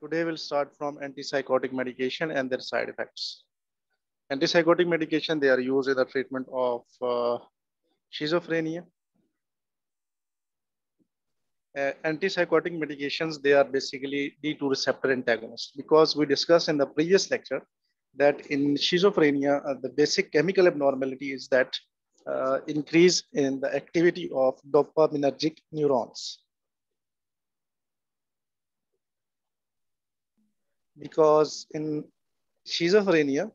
Today we'll start from antipsychotic medication and their side effects. Antipsychotic medication, they are used in the treatment of schizophrenia. Antipsychotic medications, they are basically D2 receptor antagonists, because we discussed in the previous lecture that in schizophrenia, the basic chemical abnormality is that increase in the activity of dopaminergic neurons. Because in schizophrenia,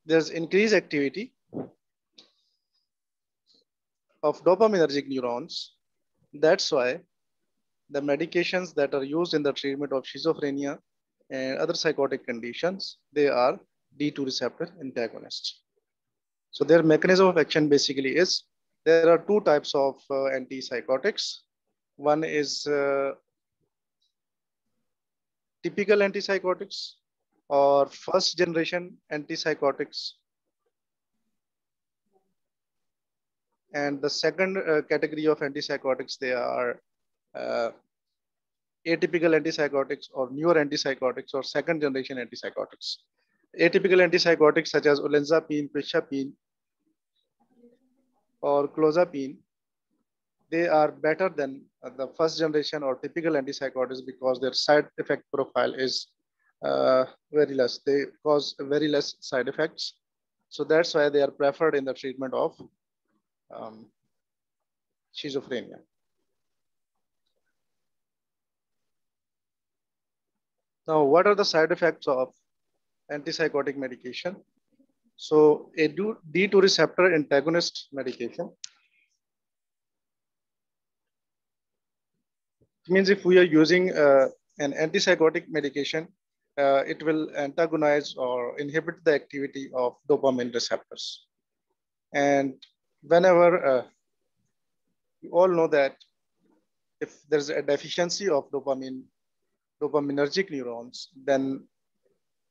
there's increased activity of dopaminergic neurons. That's why the medications that are used in the treatment of schizophrenia and other psychotic conditions, they are D2 receptor antagonists. So their mechanism of action basically is, there are two types of antipsychotics. One is typical antipsychotics or first generation antipsychotics. And the second category of antipsychotics, they are atypical antipsychotics or newer antipsychotics or second generation antipsychotics. Atypical antipsychotics such as olanzapine, quetiapine, or clozapine, they are better than the first generation or typical antipsychotics because their side effect profile is very less. They cause very less side effects. So that's why they are preferred in the treatment of schizophrenia. Now, what are the side effects of antipsychotic medication? So a D2 receptor antagonist medication means if we are using an antipsychotic medication, it will antagonize or inhibit the activity of dopamine receptors. And whenever you all know that if there's a deficiency of dopaminergic neurons, then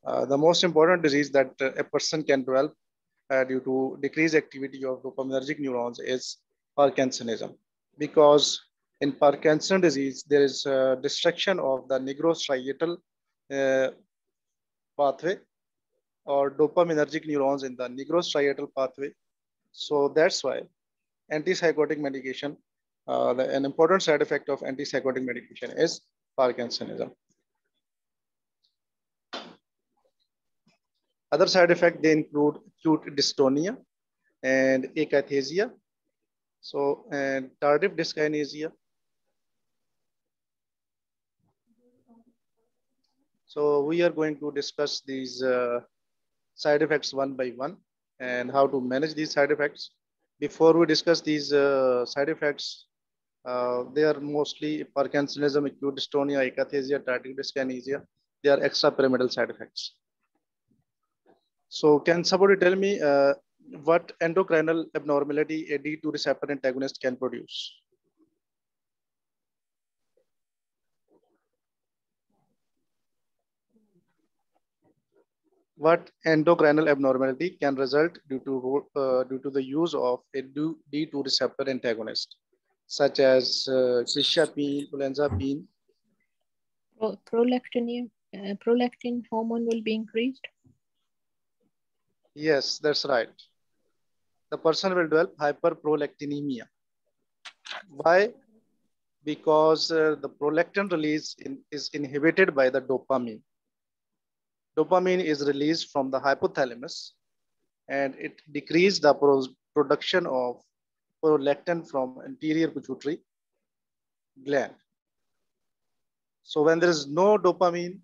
the most important disease that a person can develop due to decreased activity of dopaminergic neurons is Parkinsonism. Because in Parkinson disease, there is destruction of the nigrostriatal pathway or dopaminergic neurons in the nigrostriatal pathway. So that's why antipsychotic medication, an important side effect of antipsychotic medication is Parkinsonism. Other side effects, they include acute dystonia and akathasia. So, and tardive dyskinesia. So we are going to discuss these side effects one by one and how to manage these side effects. Before we discuss these side effects, they are mostly Parkinsonism, acute dystonia, akathasia, tardive dyskinesia. They are extrapyramidal side effects. So can somebody tell me what endocrinal abnormality a D2 receptor antagonist can produce? What endocrinal abnormality can result due to the use of a D2 receptor antagonist, such as quetiapine, olanzapine? Prolactin hormone will be increased. Yes, that's right. The person will develop hyperprolactinemia. Why? Because the prolactin release is inhibited by the dopamine. Dopamine is released from the hypothalamus and it decreases the production of prolactin from anterior pituitary gland. So when there is no dopamine,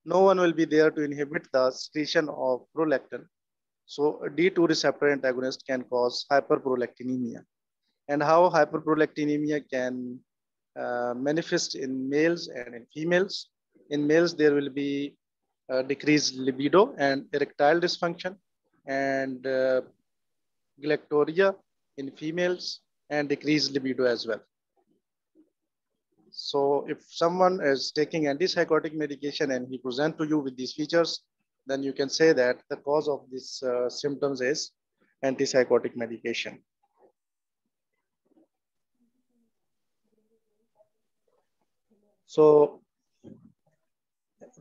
no one will be there to inhibit the secretion of prolactin. So a D2 receptor antagonist can cause hyperprolactinemia. And how hyperprolactinemia can manifest in males and in females. In males, there will be decreased libido and erectile dysfunction and galactorrhea in females and decreased libido as well. So if someone is taking antipsychotic medication and he presents to you with these features, then you can say that the cause of these symptoms is antipsychotic medication. So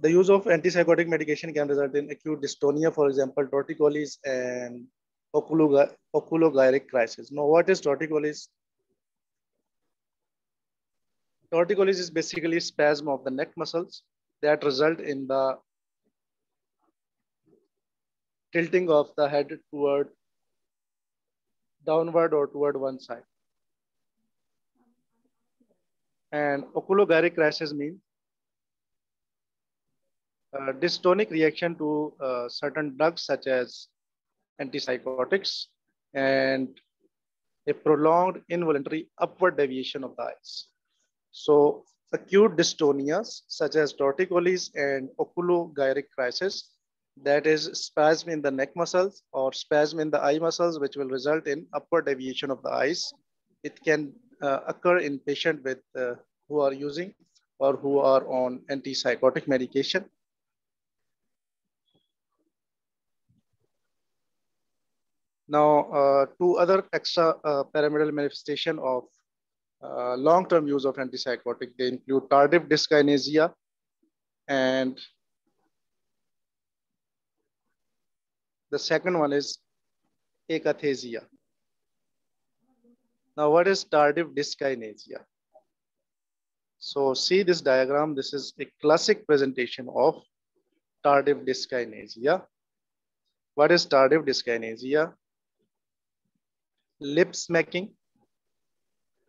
the use of antipsychotic medication can result in acute dystonia, for example, torticollis and oculogyric crisis. Now, what is torticollis? Torticollis is basically spasm of the neck muscles that result in the tilting of the head toward downward or toward one side. And oculogyric crisis means dystonic reaction to certain drugs such as antipsychotics and a prolonged involuntary upward deviation of the eyes. So acute dystonias such as torticollis and oculogyric crisis, that is spasm in the neck muscles or spasm in the eye muscles, which will result in upward deviation of the eyes. It can occur in patients with who are using or who are on antipsychotic medication. Now, two other extra pyramidal manifestation of long-term use of antipsychotic, they include tardive dyskinesia and the second one is Akathasia. Now, what is tardive dyskinesia? So see this diagram. This is a classic presentation of tardive dyskinesia. What is tardive dyskinesia? Lip smacking,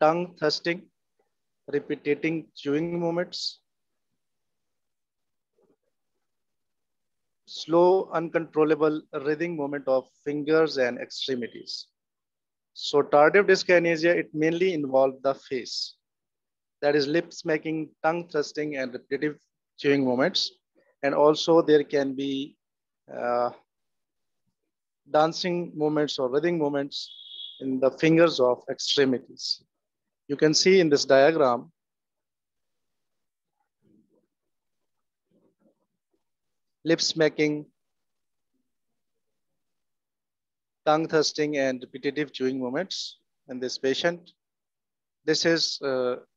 tongue thrusting, repeating chewing movements, slow, uncontrollable writhing movement of fingers and extremities. So tardive dyskinesia, it mainly involved the face. That is lip smacking, tongue thrusting, and repetitive chewing movements. And also there can be dancing movements or writhing movements in the fingers of extremities. You can see in this diagram, lip smacking, tongue thrusting, and repetitive chewing movements in this patient. This is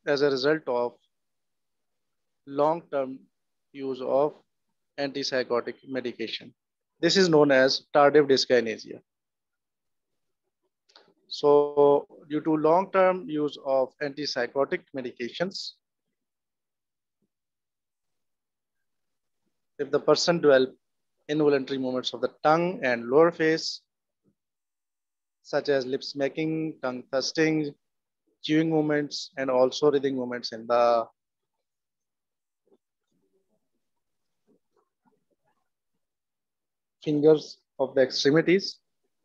as a result of long-term use of antipsychotic medication. This is known as tardive dyskinesia. So due to long-term use of antipsychotic medications, if the person develops involuntary movements of the tongue and lower face, such as lip smacking, tongue thrusting, chewing movements, and also writhing movements in the fingers of the extremities,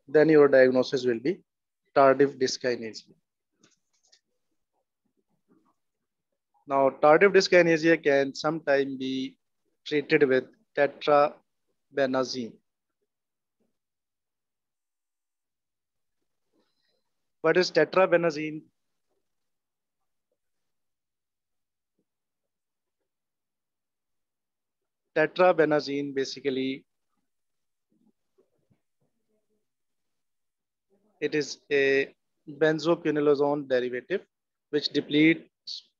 then your diagnosis will be tardive dyskinesia. Now, tardive dyskinesia can sometimes be treated with tetrabenazine. What is tetrabenazine? Tetrabenazine basically, it is a benzoquinolone derivative which depletes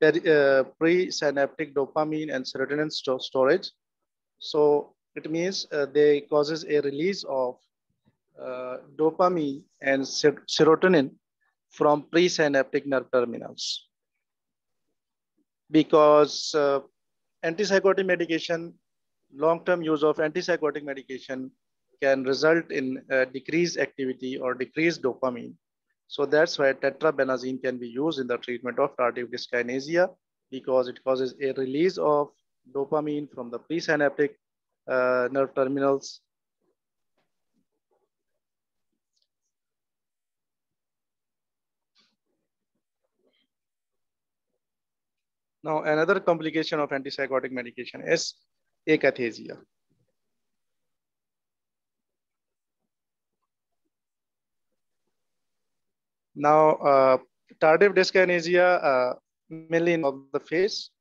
presynaptic dopamine and serotonin storage. So it means they causes a release of dopamine and serotonin from presynaptic nerve terminals. Because antipsychotic medication, long-term use of antipsychotic medication can result in decreased activity or decreased dopamine. So that's why tetrabenazine can be used in the treatment of tardive dyskinesia, because it causes a release of dopamine from the presynaptic nerve terminals. Now, another complication of antipsychotic medication is akathasia. Now, tardive dyskinesia mainly involves the face,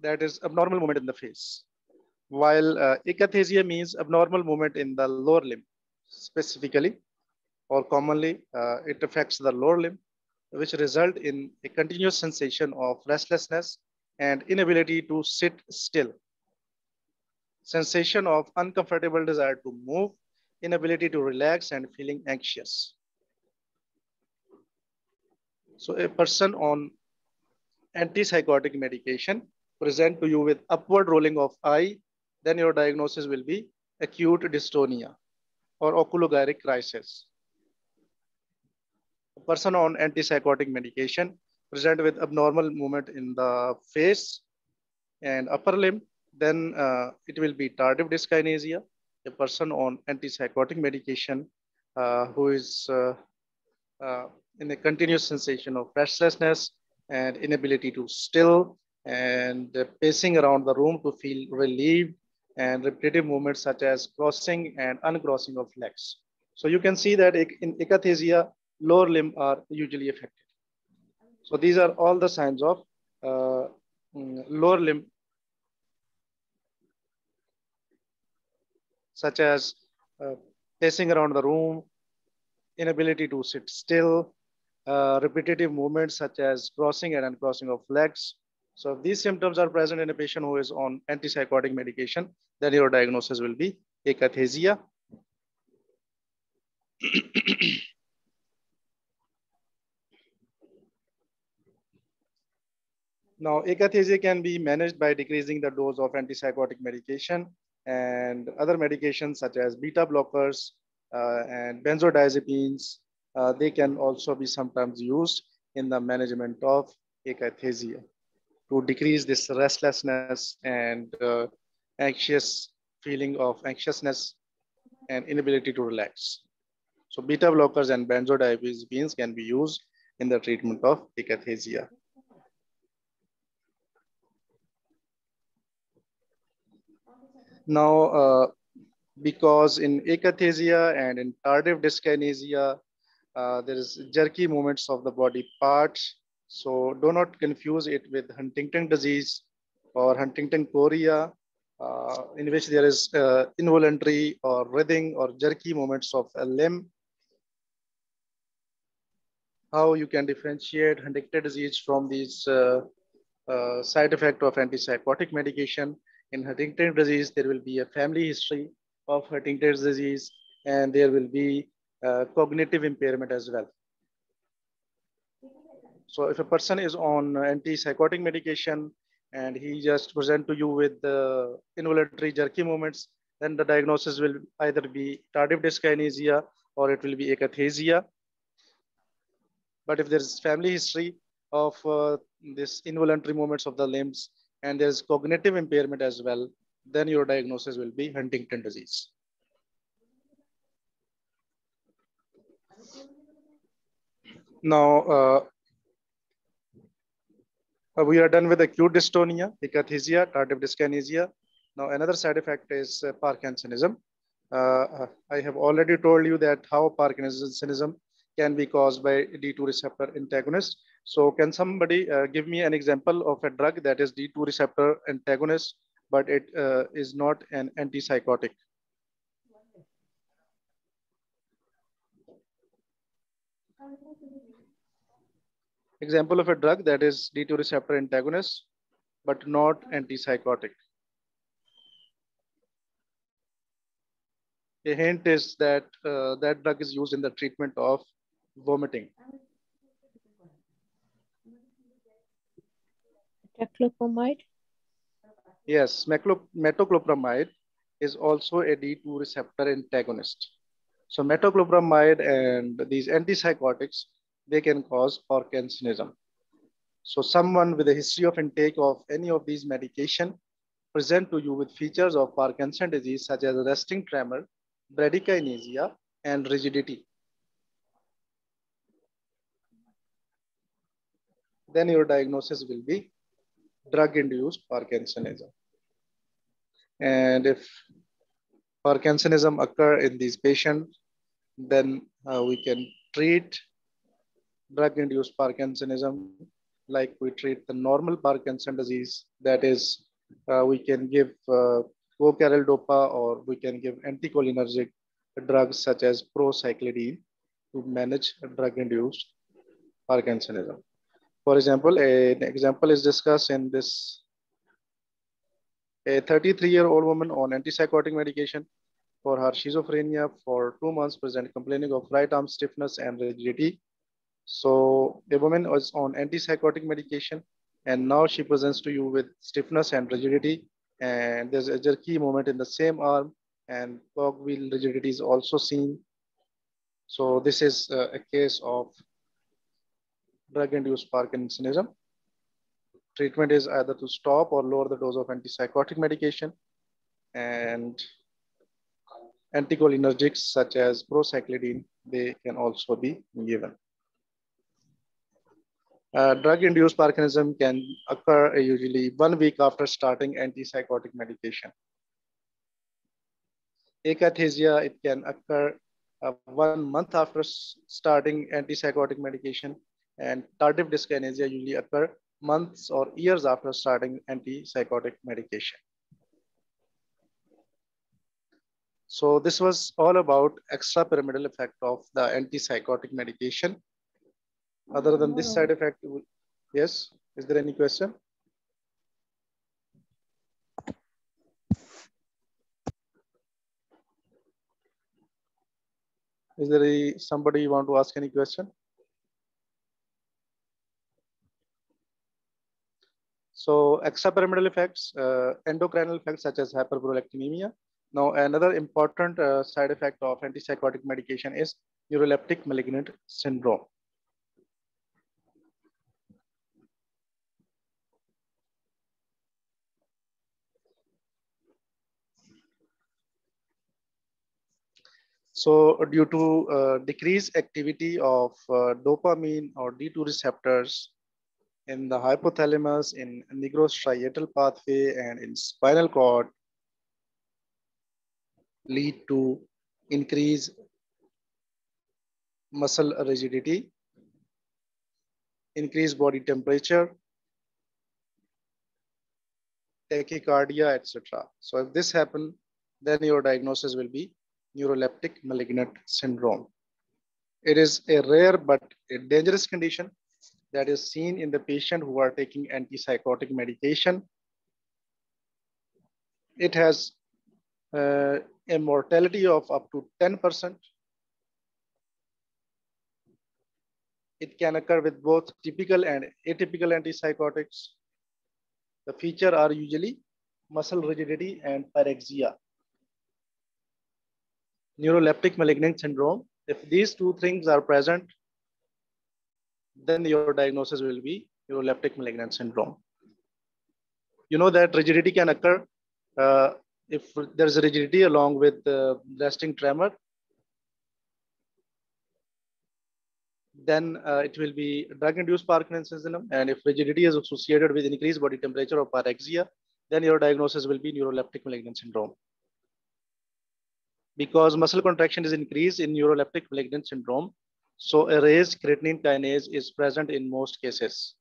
that is abnormal movement in the face, while akathasia means abnormal movement in the lower limb, specifically or commonly it affects the lower limb, which result in a continuous sensation of restlessness and inability to sit still. Sensation of uncomfortable desire to move, inability to relax, and feeling anxious. So a person on antipsychotic medication present to you with upward rolling of eye, then your diagnosis will be acute dystonia or oculogyric crisis. A person on antipsychotic medication present with abnormal movement in the face and upper limb, then it will be tardive dyskinesia. A person on antipsychotic medication who is uh, in a continuous sensation of restlessness and inability to still and pacing around the room to feel relieved and repetitive movements such as crossing and uncrossing of legs. So you can see that in akathisia, lower limb are usually affected. So these are all the signs of uh, lower limb, such as uh, pacing around the room, inability to sit still, repetitive movements such as crossing and uncrossing of legs. So if these symptoms are present in a patient who is on antipsychotic medication, then your diagnosis will be akathasia. Now, akathasia can be managed by decreasing the dose of antipsychotic medication and other medications such as beta blockers and benzodiazepines. They can also be sometimes used in the management of akathasia to decrease this restlessness and anxious feeling of anxiousness and inability to relax. So beta blockers and benzodiazepines can be used in the treatment of akathisia. Now, because in akathisia and in tardive dyskinesia, there is jerky movements of the body parts. So do not confuse it with Huntington disease or Huntington chorea, in which there is involuntary or writhing or jerky movements of a limb. How you can differentiate Huntington disease from these side effect of antipsychotic medication. In Huntington disease, there will be a family history of Huntington's disease, and there will be cognitive impairment as well. So if a person is on antipsychotic medication and he just present to you with the involuntary jerky movements, then the diagnosis will either be tardive dyskinesia or it will be akathasia. But if there's family history of this involuntary movements of the limbs and there's cognitive impairment as well, then your diagnosis will be Huntington disease. Now, we are done with acute dystonia, akathisia, tardive dyskinesia. Now, another side effect is Parkinsonism. I have already told you that how Parkinsonism can be caused by D2 receptor antagonist. So can somebody give me an example of a drug that is D2 receptor antagonist, but it is not an antipsychotic? Example of a drug that is D2 receptor antagonist, but not antipsychotic. A hint is that that drug is used in the treatment of vomiting. Metoclopramide? Yes, metoclopramide is also a D2 receptor antagonist. So metoclopramide and these antipsychotics, they can cause Parkinsonism. So someone with a history of intake of any of these medication present to you with features of Parkinson disease such as resting tremor, bradykinesia, and rigidity. Then your diagnosis will be drug-induced Parkinsonism. And if Parkinsonism occur in these patients, then we can treat drug-induced Parkinsonism like we treat the normal Parkinson disease. That is, we can give co-careldopa or we can give anticholinergic drugs such as procyclidine to manage drug-induced Parkinsonism. For example, an example is discussed in this. A 33-year-old woman on antipsychotic medication for her schizophrenia for 2 months present complaining of right arm stiffness and rigidity. So a woman was on antipsychotic medication and now she presents to you with stiffness and rigidity, and there's a jerky movement in the same arm and cogwheel rigidity is also seen. So this is a case of drug-induced Parkinsonism. Treatment is either to stop or lower the dose of antipsychotic medication, and anticholinergics such as procyclidine, they can also be given. Drug-induced Parkinsonism can occur usually 1 week after starting antipsychotic medication. Akathasia, it can occur 1 month after starting antipsychotic medication, and tardive dyskinesia usually occur months or years after starting antipsychotic medication. So this was all about extrapyramidal effect of the antipsychotic medication. Other than this side effect, yes, is there any question? Is there somebody you want to ask any question? So extrapyramidal effects, endocrinal effects such as hyperprolactinemia. Now another important side effect of antipsychotic medication is neuroleptic malignant syndrome. So due to decreased activity of dopamine or D2 receptors in the hypothalamus, in nigrostriatal pathway, and in spinal cord, lead to increased muscle rigidity, increased body temperature, tachycardia, etc. So if this happens, then your diagnosis will be neuroleptic malignant syndrome. It is a rare but a dangerous condition that is seen in the patient who are taking antipsychotic medication. It has a mortality of up to 10%. It can occur with both typical and atypical antipsychotics. The features are usually muscle rigidity and pyrexia. Neuroleptic malignant syndrome, if these two things are present, then your diagnosis will be neuroleptic malignant syndrome. You know that rigidity can occur if there's a rigidity along with resting tremor, then it will be drug-induced Parkinsonism. And if rigidity is associated with increased body temperature or pyrexia, then your diagnosis will be neuroleptic malignant syndrome. Because muscle contraction is increased in neuroleptic malignant syndrome, so a raised creatinine kinase is present in most cases,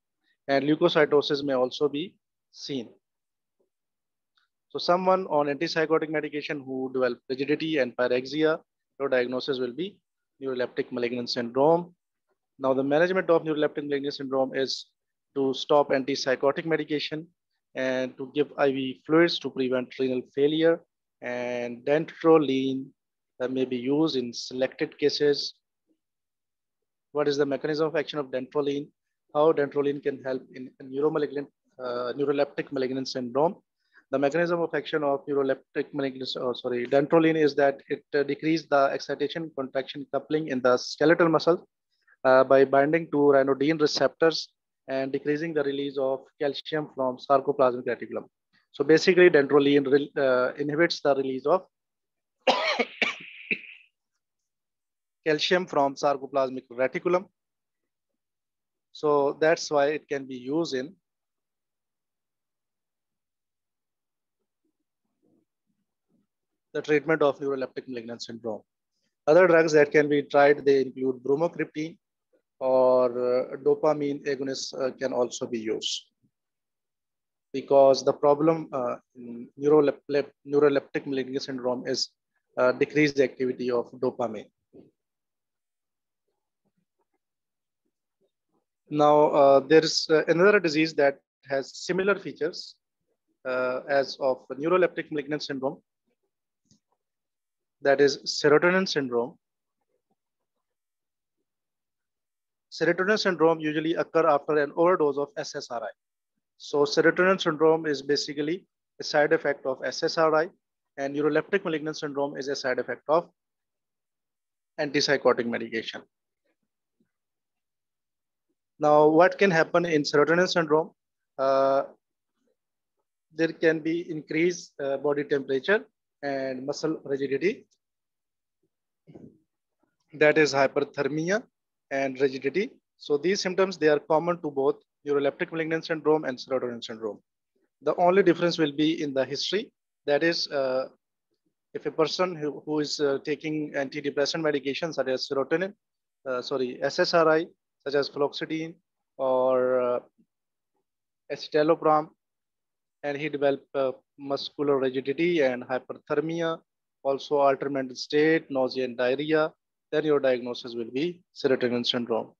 and leukocytosis may also be seen. So someone on antipsychotic medication who develop rigidity and pyrexia, your diagnosis will be neuroleptic malignant syndrome. Now the management of neuroleptic malignant syndrome is to stop antipsychotic medication and to give IV fluids to prevent renal failure, and dantrolene may be used in selected cases. What is the mechanism of action of dantrolene? How dantrolene can help in neuroleptic malignant syndrome? The mechanism of action of dantrolene is that it decreases the excitation contraction coupling in the skeletal muscle by binding to ryanodine receptors and decreasing the release of calcium from sarcoplasmic reticulum. So basically, dantrolene inhibits the release of calcium from sarcoplasmic reticulum. So that's why it can be used in the treatment of neuroleptic malignant syndrome. Other drugs that can be tried, they include bromocriptine or dopamine agonists can also be used. Because the problem in neuroleptic malignant syndrome is decreased activity of dopamine. Now, there is another disease that has similar features as of neuroleptic malignant syndrome, that is serotonin syndrome. Serotonin syndrome usually occur after an overdose of SSRI. So serotonin syndrome is basically a side effect of SSRI, and neuroleptic malignant syndrome is a side effect of antipsychotic medication. Now, what can happen in serotonin syndrome? Uh, there can be increased body temperature and muscle rigidity, that is hyperthermia and rigidity. So these symptoms, they are common to both neuroleptic malignant syndrome and serotonin syndrome. The only difference will be in the history. That is, if a person who is taking antidepressant medication such as SSRI, such as fluoxetine or escitalopram, and he developed muscular rigidity and hyperthermia, also alternate state, nausea and diarrhea, then your diagnosis will be serotonin syndrome.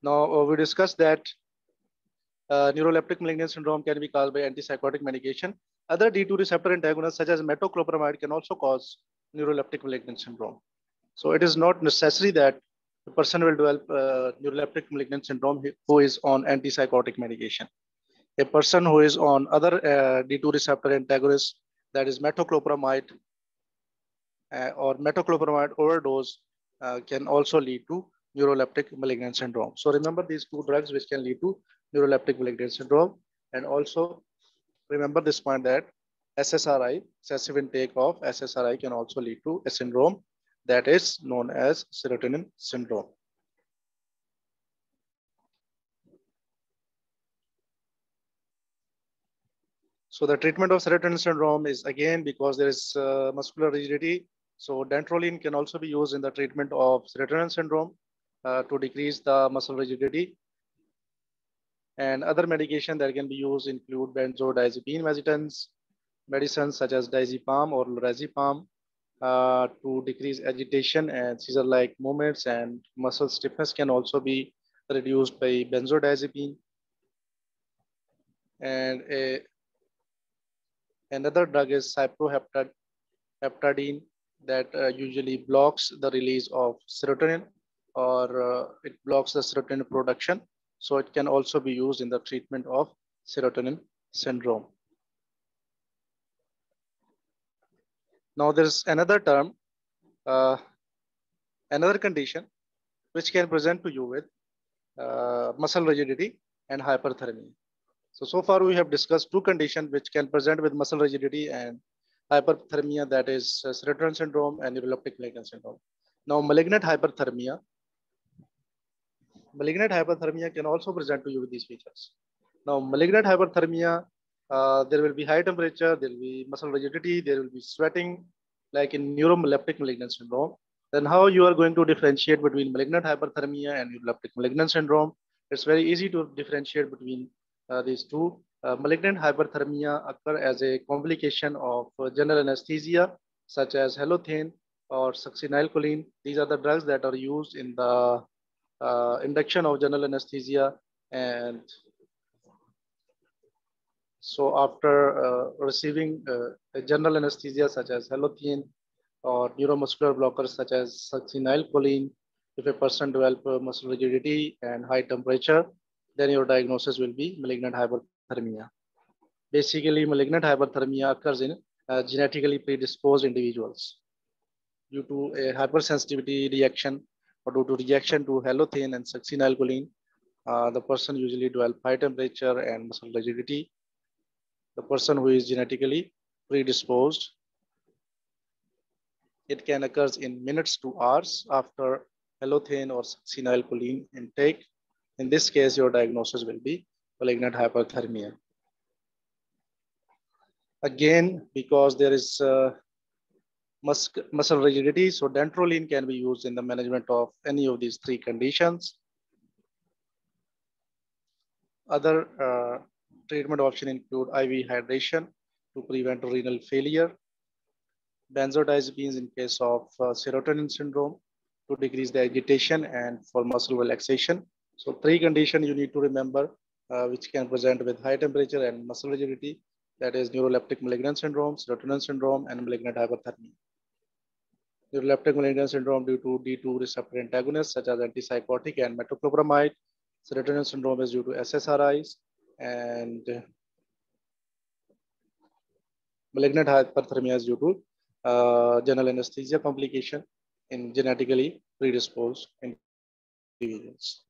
Now, we discussed that neuroleptic malignant syndrome can be caused by antipsychotic medication. Other D2 receptor antagonists such as metoclopramide can also cause neuroleptic malignant syndrome. So it is not necessary that the person will develop neuroleptic malignant syndrome who is on antipsychotic medication. A person who is on other D2 receptor antagonist, that is metoclopramide or metoclopramide overdose, can also lead to neuroleptic malignant syndrome. So remember these two drugs which can lead to neuroleptic malignant syndrome. And also remember this point that SSRI, excessive intake of SSRI, can also lead to a syndrome that is known as serotonin syndrome. So the treatment of serotonin syndrome is again because there is muscular rigidity. So dantrolene can also be used in the treatment of serotonin syndrome to decrease the muscle rigidity. And other medication that can be used include benzodiazepine medicines such as diazepam or lorazepam to decrease agitation and seizure-like movements, and muscle stiffness can also be reduced by benzodiazepine. And another drug is cyproheptadine that usually blocks the release of serotonin, or it blocks the serotonin production. So it can also be used in the treatment of serotonin syndrome. Now there's another term, another condition which can present to you with muscle rigidity and hyperthermia. So far we have discussed two conditions which can present with muscle rigidity and hyperthermia, that is serotonin syndrome and neuroleptic malignant syndrome. Now malignant hyperthermia can also present to you with these features. Now malignant hyperthermia, there will be high temperature, there will be muscle rigidity, there will be sweating, like in neuroleptic malignant syndrome. Then how you are going to differentiate between malignant hyperthermia and neuroleptic malignant syndrome? It's very easy to differentiate between these two. Malignant hyperthermia occur as a complication of general anesthesia, such as halothane or succinylcholine. These are the drugs that are used in the induction of general anesthesia. And so after receiving a general anesthesia such as halothane or neuromuscular blockers such as succinylcholine, if a person develops muscle rigidity and high temperature, then your diagnosis will be malignant hyperthermia. Basically, malignant hyperthermia occurs in genetically predisposed individuals due to a hypersensitivity reaction or due to reaction to halothane and succinylcholine. The person usually develops high temperature and muscle rigidity. The person who is genetically predisposed, it can occur in minutes to hours after halothane or succinylcholine intake. In this case, your diagnosis will be malignant hyperthermia. Again, because there is muscle rigidity, so dantrolene can be used in the management of any of these three conditions. Other treatment options include IV hydration to prevent renal failure, benzodiazepines in case of serotonin syndrome to decrease the agitation and for muscle relaxation. So three conditions you need to remember, which can present with high temperature and muscle rigidity. That is neuroleptic malignant syndrome, serotonin syndrome, and malignant hyperthermia. Neuroleptic malignant syndrome due to D2 receptor antagonists such as antipsychotic and metoclopramide. Serotonin syndrome is due to SSRIs, and malignant hyperthermia is due to general anesthesia complication in genetically predisposed individuals.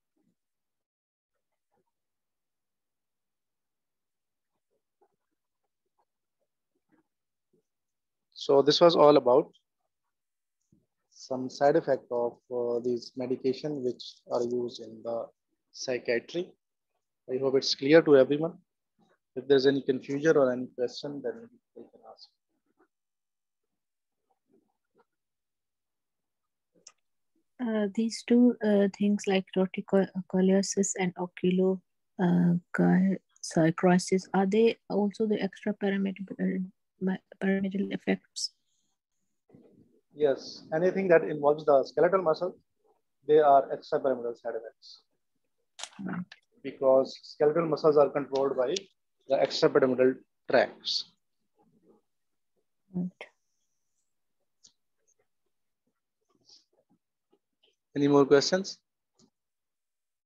So this was all about some side effect of these medication which are used in the psychiatry. I hope it's clear to everyone. If there's any confusion or any question, then you can ask. These two things like torticollis and oculopsychosis, are they also the extrapyramidal effects? Yes, anything that involves the skeletal muscle, they are extrapyramidal side effects. Right. Because skeletal muscles are controlled by the extrapyramidal tracts. Right. Any more questions?